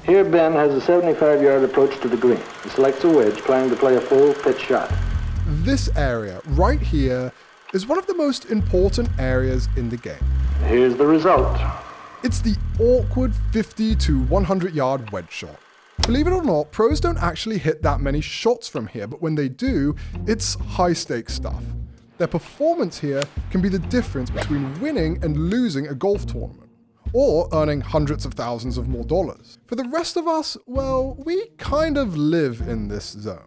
Here Ben has a 75-yard approach to the green. He selects a wedge, planning to play a full pitch shot. This area, right here, is one of the most important areas in the game. Here's the result. It's the awkward 50 to 100-yard wedge shot. Believe it or not, pros don't actually hit that many shots from here, but when they do, it's high-stakes stuff. Their performance here can be the difference between winning and losing a golf tournament, or earning hundreds of thousands of more dollars. For the rest of us, well, we kind of live in this zone.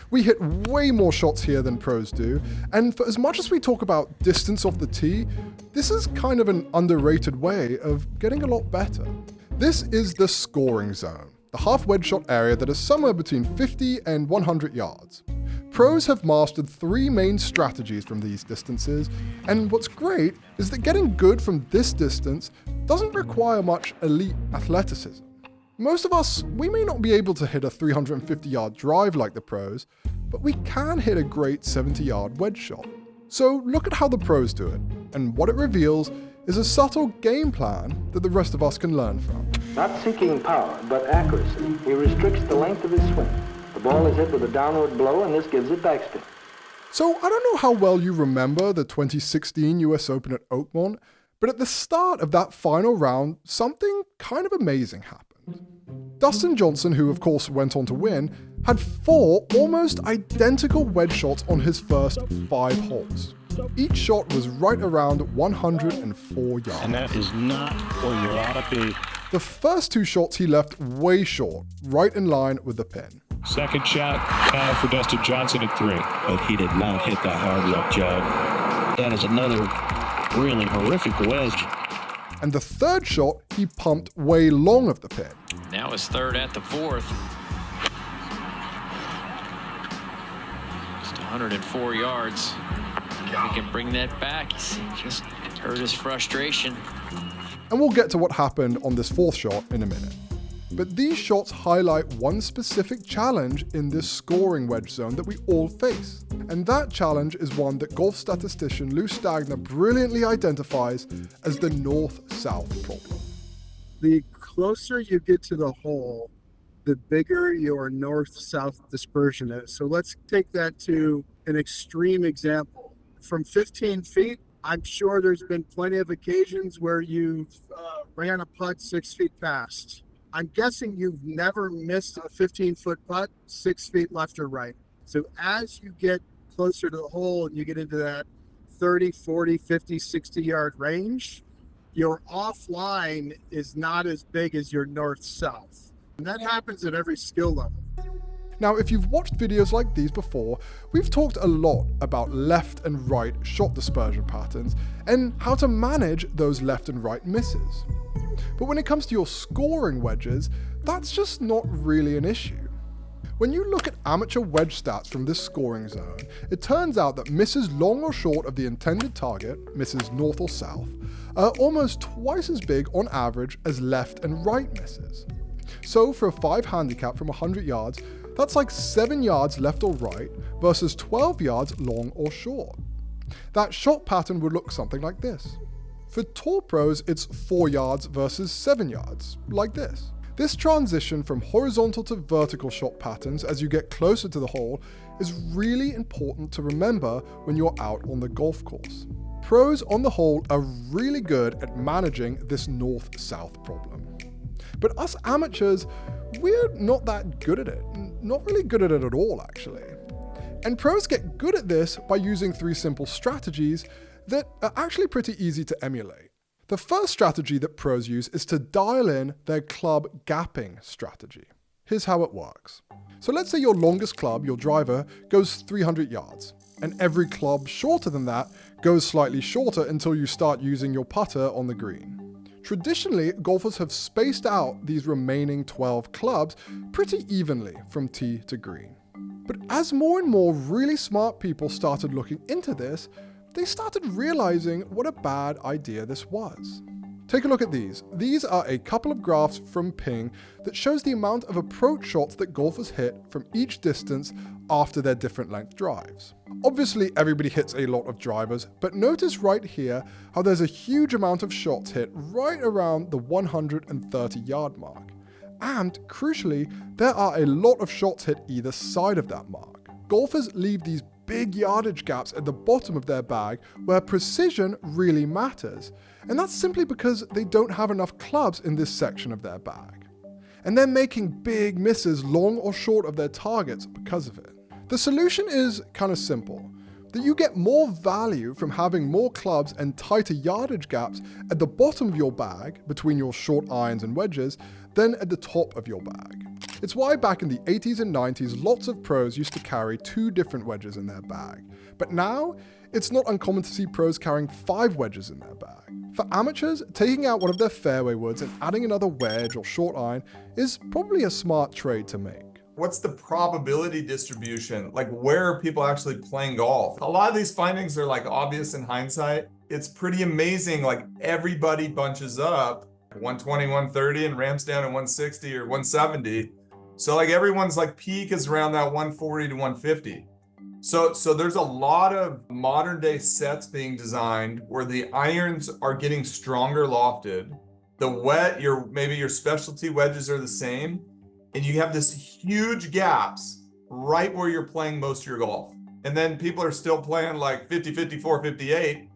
We hit way more shots here than pros do, and for as much as we talk about distance off the tee, this is kind of an underrated way of getting a lot better. This is the scoring zone, the half wedge shot area that is somewhere between 50 and 100 yards. Pros have mastered 3 main strategies from these distances, and what's great is that getting good from this distance doesn't require much elite athleticism. Most of us, we may not be able to hit a 350-yard drive like the pros, but we can hit a great 70-yard wedge shot. So look at how the pros do it, and what it reveals is a subtle game plan that the rest of us can learn from. Not seeking power, but accuracy. He restricts the length of his swing. The ball is hit with a downward blow, and this gives it backspin. So I don't know how well you remember the 2016 US Open at Oakmont, but at the start of that final round, something kind of amazing happened. Dustin Johnson, who of course went on to win, had 4 almost identical wedge shots on his first 5 holes. Each shot was right around 104 yards. And that is not where you ought to be. The first 2 shots he left way short, right in line with the pin. Second shot now for Dustin Johnson at 3. But he did not hit the hard luck jog. That is another really horrific wedge. And the third shot, he pumped way long of the pin. Now his third at the 4th. Just 104 yards. If he can bring that back, he just hurt his frustration. And we'll get to what happened on this 4th shot in a minute. But these shots highlight one specific challenge in this scoring wedge zone that we all face. And that challenge is one that golf statistician Lou Stagner brilliantly identifies as the north-south problem. The closer you get to the hole, the bigger your north-south dispersion is. So let's take that to an extreme example. From 15 feet, I'm sure there's been plenty of occasions where you've ran a putt 6 feet past. I'm guessing you've never missed a 15-foot putt 6 feet left or right. So as you get closer to the hole and you get into that 30, 40, 50, 60-yard range, your offline is not as big as your north-south. And that happens at every skill level. Now, if you've watched videos like these before, we've talked a lot about left and right shot dispersion patterns and how to manage those left and right misses. But when it comes to your scoring wedges, that's just not really an issue. When you look at amateur wedge stats from this scoring zone, it turns out that misses long or short of the intended target, misses north or south, are almost twice as big on average as left and right misses. So for a 5 handicap from 100 yards, that's like 7 yards left or right versus 12 yards long or short. That shot pattern would look something like this. For tour pros, it's 4 yards versus 7 yards, like this. This transition from horizontal to vertical shot patterns as you get closer to the hole is really important to remember when you're out on the golf course. Pros on the whole are really good at managing this north-south problem. But us amateurs, we're not that good at it. Not really good at it at all, actually. And pros get good at this by using 3 simple strategies that are actually pretty easy to emulate. The first strategy that pros use is to dial in their club gapping strategy. Here's how it works. So let's say your longest club, your driver, goes 300 yards, and every club shorter than that goes slightly shorter until you start using your putter on the green. Traditionally, golfers have spaced out these remaining 12 clubs pretty evenly from tee to green. But as more and more really smart people started looking into this, they started realizing what a bad idea this was. Take a look at these. These are a couple of graphs from Ping that shows the amount of approach shots that golfers hit from each distance after their different length drives. Obviously, everybody hits a lot of drivers, but notice right here how there's a huge amount of shots hit right around the 130 yard mark. And, crucially, there are a lot of shots hit either side of that mark. Golfers leave these big yardage gaps at the bottom of their bag where precision really matters, and that's simply because they don't have enough clubs in this section of their bag. And they're making big misses long or short of their targets because of it. The solution is kind of simple, that you get more value from having more clubs and tighter yardage gaps at the bottom of your bag, between your short irons and wedges, than at the top of your bag. It's why back in the 80s and 90s, lots of pros used to carry 2 different wedges in their bag. But now, it's not uncommon to see pros carrying 5 wedges in their bag. For amateurs, taking out one of their fairway woods and adding another wedge or short iron is probably a smart trade to make. What's the probability distribution? Like, where are people actually playing golf? A lot of these findings are like obvious in hindsight. It's pretty amazing. Like, everybody bunches up 120, 130 and ramps down at 160 or 170. So like everyone's like peak is around that 140 to 150. So there's a lot of modern day sets being designed where the irons are getting stronger lofted. Maybe your specialty wedges are the same. And you have this huge gaps right where you're playing most of your golf. And then people are still playing like 50, 54, 58.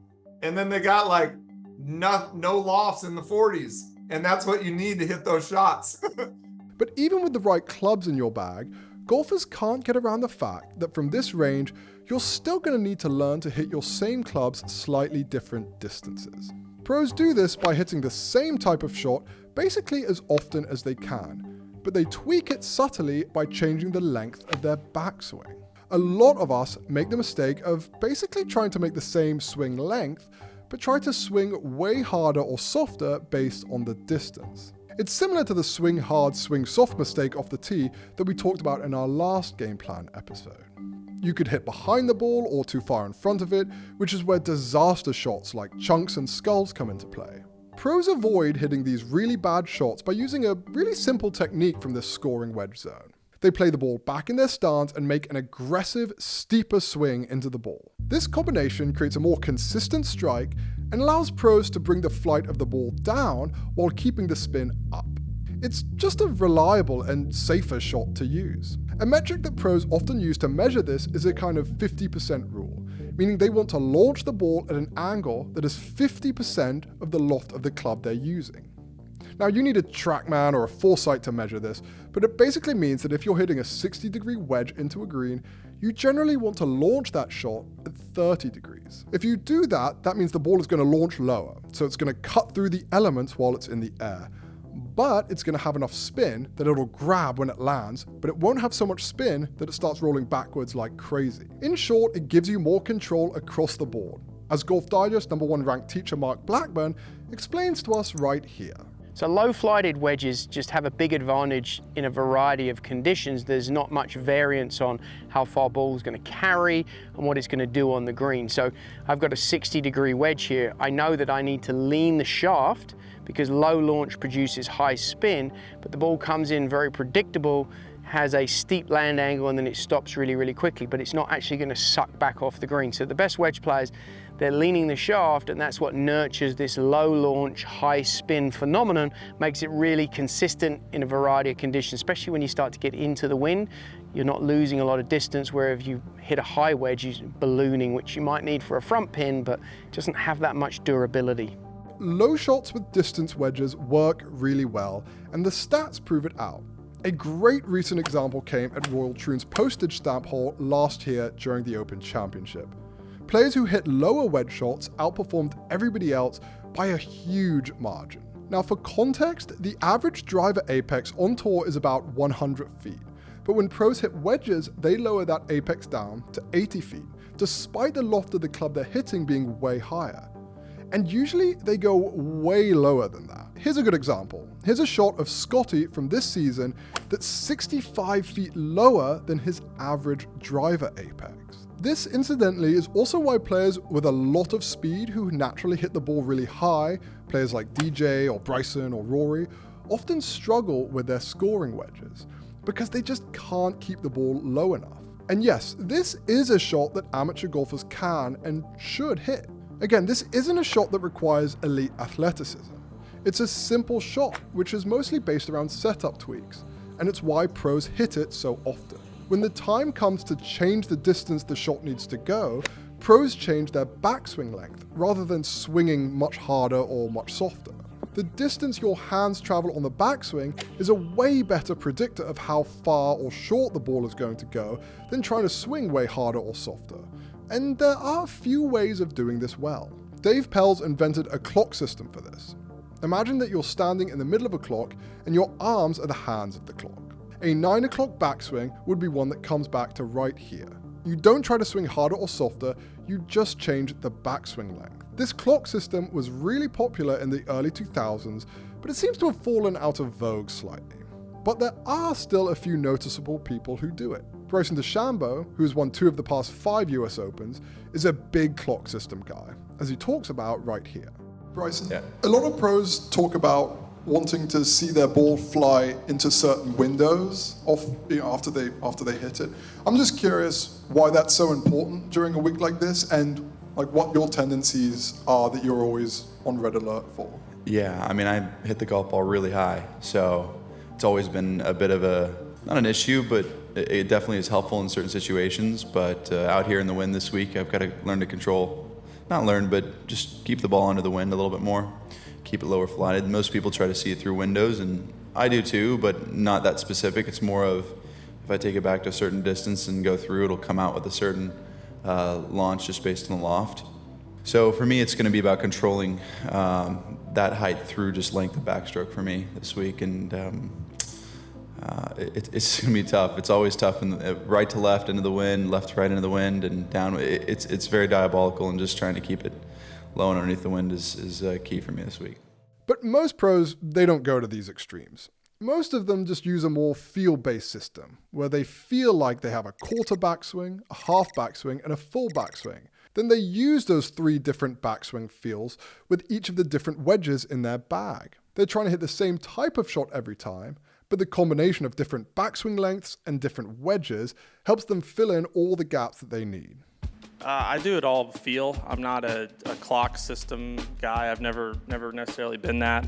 And then they got like no lofts in the 40s. And that's what you need to hit those shots. But even with the right clubs in your bag, golfers can't get around the fact that from this range, you're still going to need to learn to hit your same clubs slightly different distances. Pros do this by hitting the same type of shot basically as often as they can, but they tweak it subtly by changing the length of their backswing. A lot of us make the mistake of basically trying to make the same swing length, but try to swing way harder or softer based on the distance. It's similar to the swing hard, swing soft mistake off the tee that we talked about in our last game plan episode. You could hit behind the ball or too far in front of it, which is where disaster shots like chunks and skulls come into play. Pros avoid hitting these really bad shots by using a really simple technique from this scoring wedge zone. They play the ball back in their stance and make an aggressive, steeper swing into the ball. This combination creates a more consistent strike and allows pros to bring the flight of the ball down while keeping the spin up. It's just a reliable and safer shot to use. A metric that pros often use to measure this is a kind of 50% rule, meaning they want to launch the ball at an angle that is 50% of the loft of the club they're using. Now, you need a TrackMan or a Foresight to measure this, but it basically means that if you're hitting a 60-degree wedge into a green, you generally want to launch that shot at 30 degrees. If you do that, that means the ball is going to launch lower, so it's going to cut through the elements while it's in the air. But it's going to have enough spin that it'll grab when it lands, but it won't have so much spin that it starts rolling backwards like crazy. In short, it gives you more control across the board, as Golf Digest #1 ranked teacher Mark Blackburn explains to us right here. So low-flighted wedges just have a big advantage in a variety of conditions. There's not much variance on how far ball's going to carry and what it's going to do on the green. So I've got a 60-degree wedge here. I know that I need to lean the shaft because low launch produces high spin, but the ball comes in very predictable, has a steep land angle, and then it stops really, really quickly, but it's not actually going to suck back off the green. So the best wedge players, they're leaning the shaft, and that's what nurtures this low launch, high spin phenomenon, makes it really consistent in a variety of conditions, especially when you start to get into the wind. You're not losing a lot of distance, where if you hit a high wedge, you're ballooning, which you might need for a front pin, but it doesn't have that much durability. Low shots with distance wedges work really well, and the stats prove it out. A great recent example came at Royal Troon's postage stamp hole last year during the Open Championship. Players who hit lower wedge shots outperformed everybody else by a huge margin. Now, for context, the average driver apex on tour is about 100 feet, but when pros hit wedges, they lower that apex down to 80 feet, despite the loft of the club they're hitting being way higher. And usually they go way lower than that. Here's a good example. Here's a shot of Scotty from this season that's 65 feet lower than his average driver apex. This, incidentally, is also why players with a lot of speed who naturally hit the ball really high, players like DJ or Bryson or Rory, often struggle with their scoring wedges, because they just can't keep the ball low enough. And yes, this is a shot that amateur golfers can and should hit. Again, this isn't a shot that requires elite athleticism. It's a simple shot, which is mostly based around setup tweaks, and it's why pros hit it so often. When the time comes to change the distance the shot needs to go, pros change their backswing length rather than swinging much harder or much softer. The distance your hands travel on the backswing is a way better predictor of how far or short the ball is going to go than trying to swing way harder or softer. And there are a few ways of doing this well. Dave Pelz invented a clock system for this. Imagine that you're standing in the middle of a clock and your arms are the hands of the clock. A 9 o'clock backswing would be one that comes back to right here. You don't try to swing harder or softer, you just change the backswing length. This clock system was really popular in the early 2000s, but it seems to have fallen out of vogue slightly. But there are still a few noticeable people who do it. Bryson DeChambeau, who has won 2 of the past 5 US Opens, is a big clock system guy, as he talks about right here. Bryson, a lot of pros talk about wanting to see their ball fly into certain windows after they hit it. I'm just curious why that's so important during a week like this, and like what your tendencies are that you're always on red alert for. Yeah, I mean, I hit the golf ball really high, so it's always been a bit of not an issue, but it definitely is helpful in certain situations. But out here in the wind this week, I've got to learn to but just keep the ball under the wind a little bit more. Keep it lower flighted. Most people try to see it through windows, and I do too, but not that specific. It's more of, if I take it back to a certain distance and go through, it'll come out with a certain launch just based on the loft. So for me, it's going to be about controlling that height through just length of backstroke for me this week, and it's going to be tough. It's always tough, right to left into the wind, left to right into the wind, and down. It's very diabolical, and just trying to keep it low and underneath the wind is key for me this week. But most pros, they don't go to these extremes. Most of them just use a more feel-based system, where they feel like they have a quarter backswing, a half backswing, and a full backswing. Then they use those 3 different backswing feels with each of the different wedges in their bag. They're trying to hit the same type of shot every time, but the combination of different backswing lengths and different wedges helps them fill in all the gaps that they need. I do it all feel. I'm not a clock system guy. I've never necessarily been that.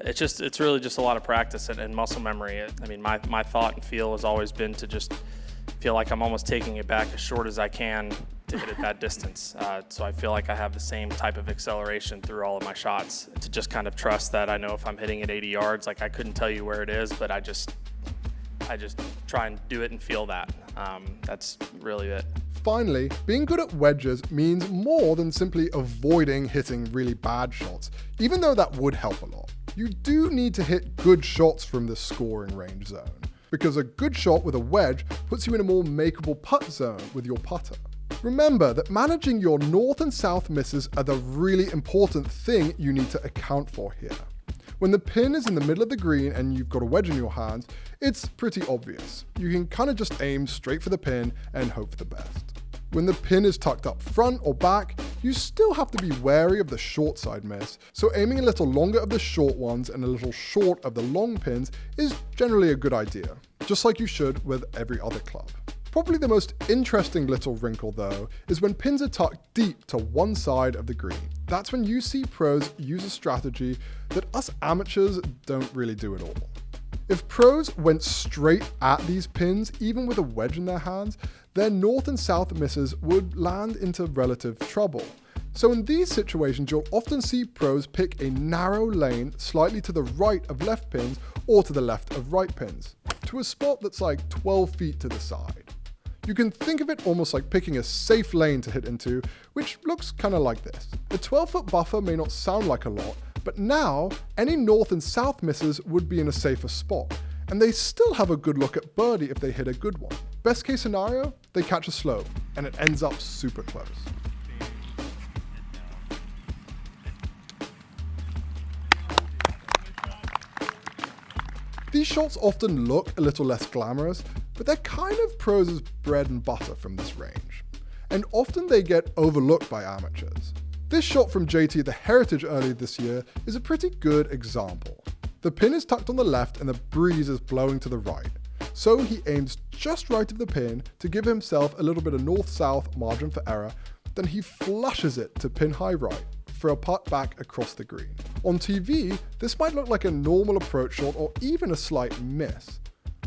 It's really just a lot of practice and muscle memory. I mean, my thought and feel has always been to just feel like I'm almost taking it back as short as I can to hit it that distance. So I feel like I have the same type of acceleration through all of my shots, to just kind of trust that I know if I'm hitting at 80 yards, like I couldn't tell you where it is, but I just try and do it and feel that. That's really it. Finally, being good at wedges means more than simply avoiding hitting really bad shots, even though that would help a lot. You do need to hit good shots from the scoring range zone, because a good shot with a wedge puts you in a more makeable putt zone with your putter. Remember that managing your north and south misses are the really important thing you need to account for here. When the pin is in the middle of the green and you've got a wedge in your hands, it's pretty obvious. You can kind of just aim straight for the pin and hope for the best. When the pin is tucked up front or back, you still have to be wary of the short side miss, so aiming a little longer of the short ones and a little short of the long pins is generally a good idea, just like you should with every other club. Probably the most interesting little wrinkle though is when pins are tucked deep to one side of the green. That's when you see pros use a strategy that us amateurs don't really do at all. If pros went straight at these pins, even with a wedge in their hands, their north and south misses would land into relative trouble. So in these situations, you'll often see pros pick a narrow lane slightly to the right of left pins or to the left of right pins, to a spot that's like 12 feet to the side. You can think of it almost like picking a safe lane to hit into, which looks kind of like this. A 12-foot buffer may not sound like a lot, but now any north and south misses would be in a safer spot, and they still have a good look at birdie if they hit a good one. Best case scenario, they catch a slope, and it ends up super close. These shots often look a little less glamorous, but they're kind of pros' bread and butter from this range, and often they get overlooked by amateurs. This shot from JT at the Heritage earlier this year is a pretty good example. The pin is tucked on the left and the breeze is blowing to the right, so he aims just right of the pin to give himself a little bit of north-south margin for error, then he flushes it to pin high right, for a putt back across the green. On TV, this might look like a normal approach shot or even a slight miss.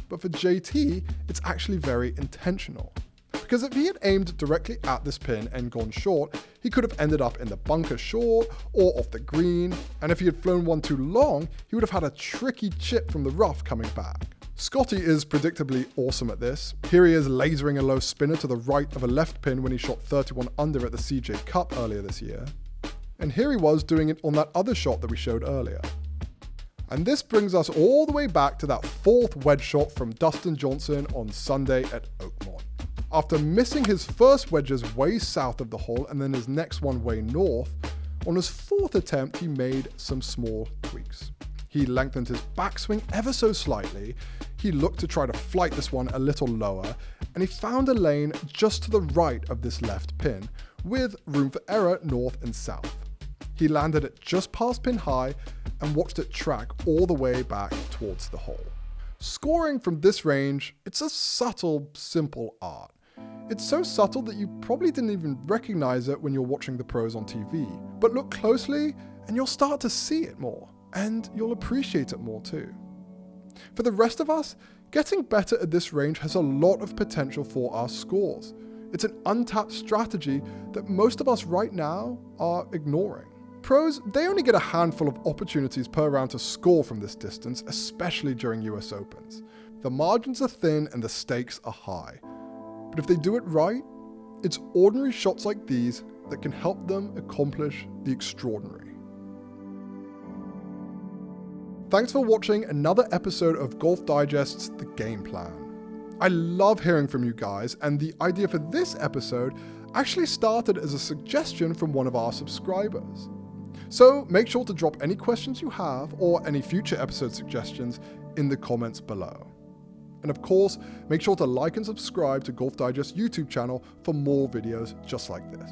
But for JT, it's actually very intentional. Because if he had aimed directly at this pin and gone short, he could have ended up in the bunker short or off the green, and if he had flown one too long, he would have had a tricky chip from the rough coming back. Scotty is predictably awesome at this. Here he is lasering a low spinner to the right of a left pin when he shot 31 under at the CJ Cup earlier this year. And here he was doing it on that other shot that we showed earlier. And this brings us all the way back to that fourth wedge shot from Dustin Johnson on Sunday at Oakmont. After missing his first wedges way south of the hole and then his next one way north, on his fourth attempt he made some small tweaks. He lengthened his backswing ever so slightly, he looked to try to flight this one a little lower, and he found a lane just to the right of this left pin, with room for error north and south. He landed it just past pin high and watched it track all the way back towards the hole. Scoring from this range, it's a subtle, simple art. It's so subtle that you probably didn't even recognize it when you're watching the pros on TV. But look closely and you'll start to see it more, and you'll appreciate it more too. For the rest of us, getting better at this range has a lot of potential for our scores. It's an untapped strategy that most of us right now are ignoring. Pros, they only get a handful of opportunities per round to score from this distance, especially during US Opens. The margins are thin and the stakes are high. But if they do it right, it's ordinary shots like these that can help them accomplish the extraordinary. Thanks for watching another episode of Golf Digest's The Game Plan. I love hearing from you guys, and the idea for this episode actually started as a suggestion from one of our subscribers. So make sure to drop any questions you have or any future episode suggestions in the comments below. And of course, make sure to like and subscribe to Golf Digest's YouTube channel for more videos just like this.